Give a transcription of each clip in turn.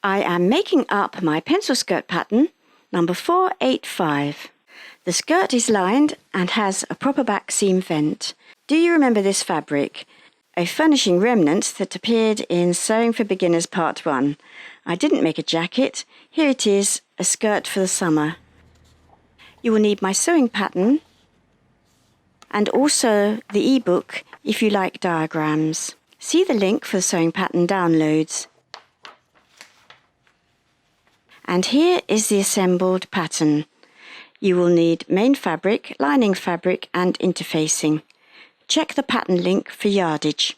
I am making up my pencil skirt pattern, number 485. The skirt is lined and has a proper back seam vent. Do you remember this fabric? A furnishing remnant that appeared in Sewing for Beginners Part 1. I didn't make a jacket. Here it is, a skirt for the summer. You will need my sewing pattern and also the ebook if you like diagrams. See the link for the sewing pattern downloads. And here is the assembled pattern. You will need main fabric, lining fabric and interfacing. Check the pattern link for yardage.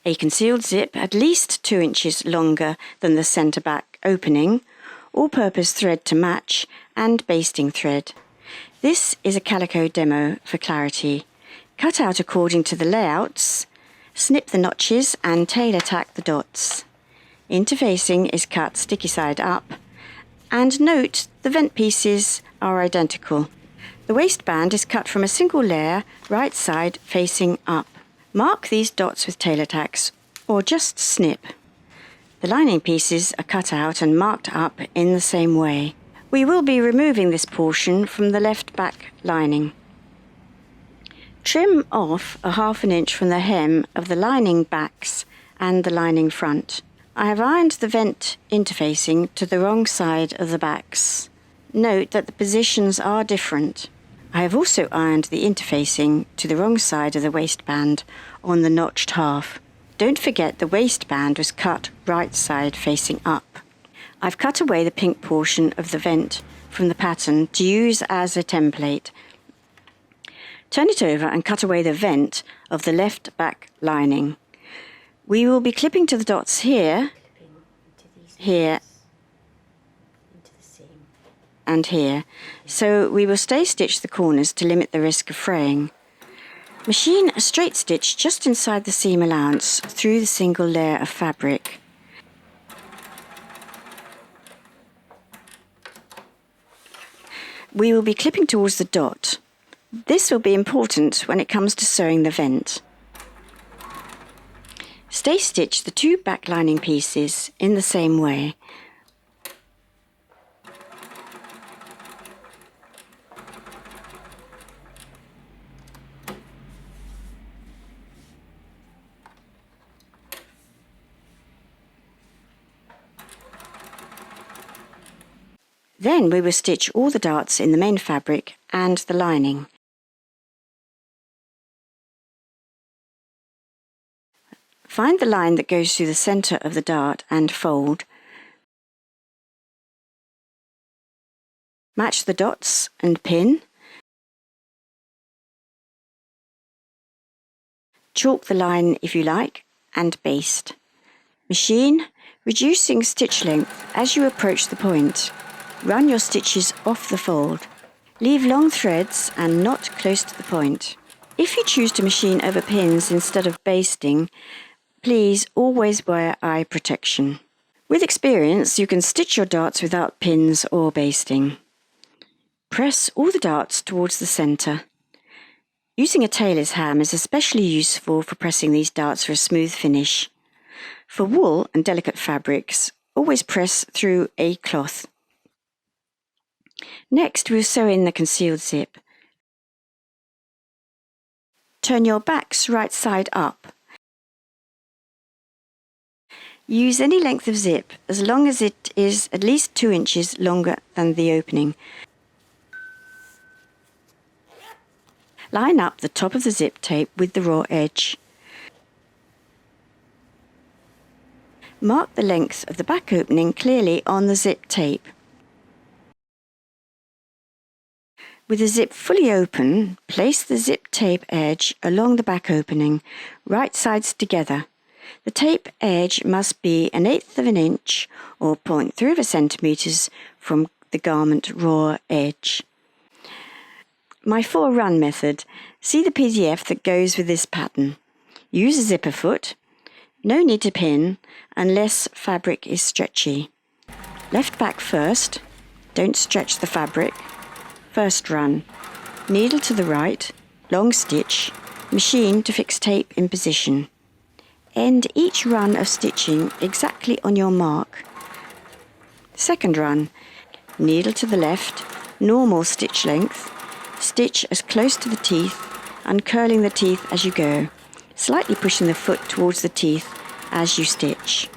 A concealed zip at least 2 inches longer than the centre back opening, all-purpose thread to match and basting thread. This is a calico demo for clarity. Cut out according to the layouts, snip the notches and tailor tack the dots. Interfacing is cut sticky side up. And note, the vent pieces are identical. The waistband is cut from a single layer, right side facing up. Mark these dots with tailor tacks, or just snip. The lining pieces are cut out and marked up in the same way. We will be removing this portion from the left back lining. Trim off a ½ inch from the hem of the lining backs and the lining front. I have ironed the vent interfacing to the wrong side of the backs. Note that the positions are different. I have also ironed the interfacing to the wrong side of the waistband on the notched half. Don't forget the waistband was cut right side facing up. I've cut away the pink portion of the vent from the pattern to use as a template. Turn it over and cut away the vent of the left back lining. We will be clipping to the dots here, here, and here, so we will stay stitch the corners to limit the risk of fraying. Machine a straight stitch just inside the seam allowance through the single layer of fabric. We will be clipping towards the dot. This will be important when it comes to sewing the vent. Stay stitch the 2 back lining pieces in the same way. Then we will stitch all the darts in the main fabric and the lining. Find the line that goes through the centre of the dart and fold. Match the dots and pin. Chalk the line if you like and baste. Machine, reducing stitch length as you approach the point. Run your stitches off the fold. Leave long threads and knot close to the point. If you choose to machine over pins instead of basting, please always wear eye protection. With experience, you can stitch your darts without pins or basting. Press all the darts towards the centre. Using a tailor's ham is especially useful for pressing these darts for a smooth finish. For wool and delicate fabrics, always press through a cloth. Next, we'll sew in the concealed zip. Turn your backs right side up. Use any length of zip as long as it is at least 2 inches longer than the opening. Line up the top of the zip tape with the raw edge. Mark the length of the back opening clearly on the zip tape. With the zip fully open, place the zip tape edge along the back opening, right sides together. The tape edge must be 1/8 of an inch or 0.3 centimetres from the garment raw edge. My 4-run method. See the PDF that goes with this pattern. Use a zipper foot. No need to pin unless fabric is stretchy. Left back first. Don't stretch the fabric. First run. Needle to the right. Long stitch. Machine to fix tape in position. End each run of stitching exactly on your mark. Second run, needle to the left, normal stitch length, stitch as close to the teeth, uncurling the teeth as you go, slightly pushing the foot towards the teeth as you stitch.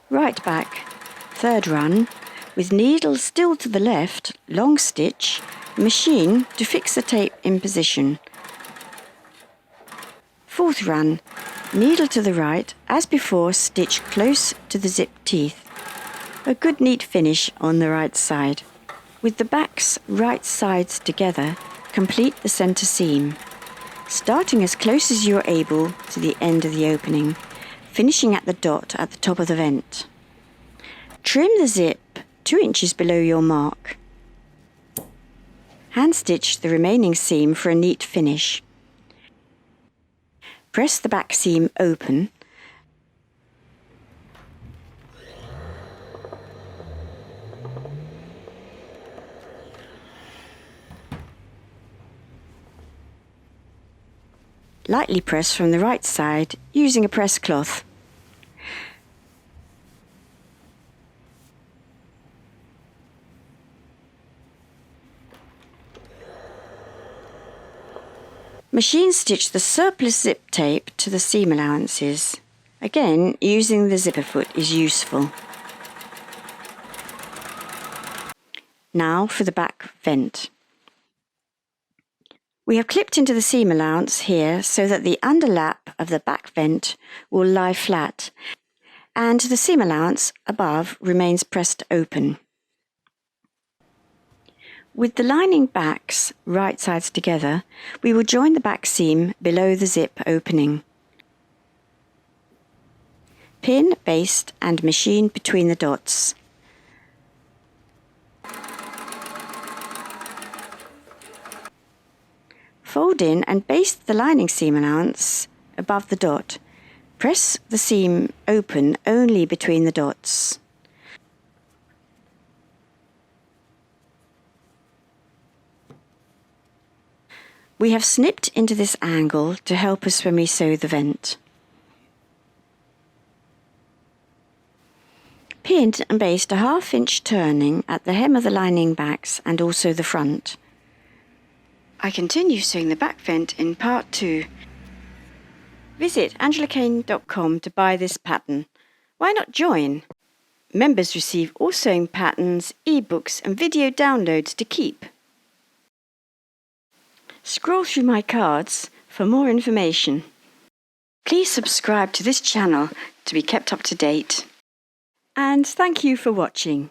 Right back, third run, with needle still to the left, long stitch, machine to fix the tape in position. Fourth run, needle to the right, as before, stitch close to the zip teeth. A good neat finish on the right side. With the back's right sides together, complete the centre seam, starting as close as you are able to the end of the opening, finishing at the dot at the top of the vent. Trim the zip 2 inches below your mark. Hand stitch the remaining seam for a neat finish. Press the back seam open. Lightly press from the right side using a press cloth. Machine stitch the surplus zip tape to the seam allowances. Again, using the zipper foot is useful. Now for the back vent. We have clipped into the seam allowance here so that the underlap of the back vent will lie flat and the seam allowance above remains pressed open. With the lining backs right sides together, we will join the back seam below the zip opening. Pin, baste and machine between the dots. Fold in and baste the lining seam allowance above the dot. Press the seam open only between the dots. We have snipped into this angle to help us when we sew the vent. Pin and baste a 1/2 inch turning at the hem of the lining backs and also the front. I continue sewing the back vent in part 2. Visit AngelaKane.com to buy this pattern. Why not join? Members receive all sewing patterns, ebooks and video downloads to keep. Scroll through my cards for more information. Please subscribe to this channel to be kept up to date. And thank you for watching.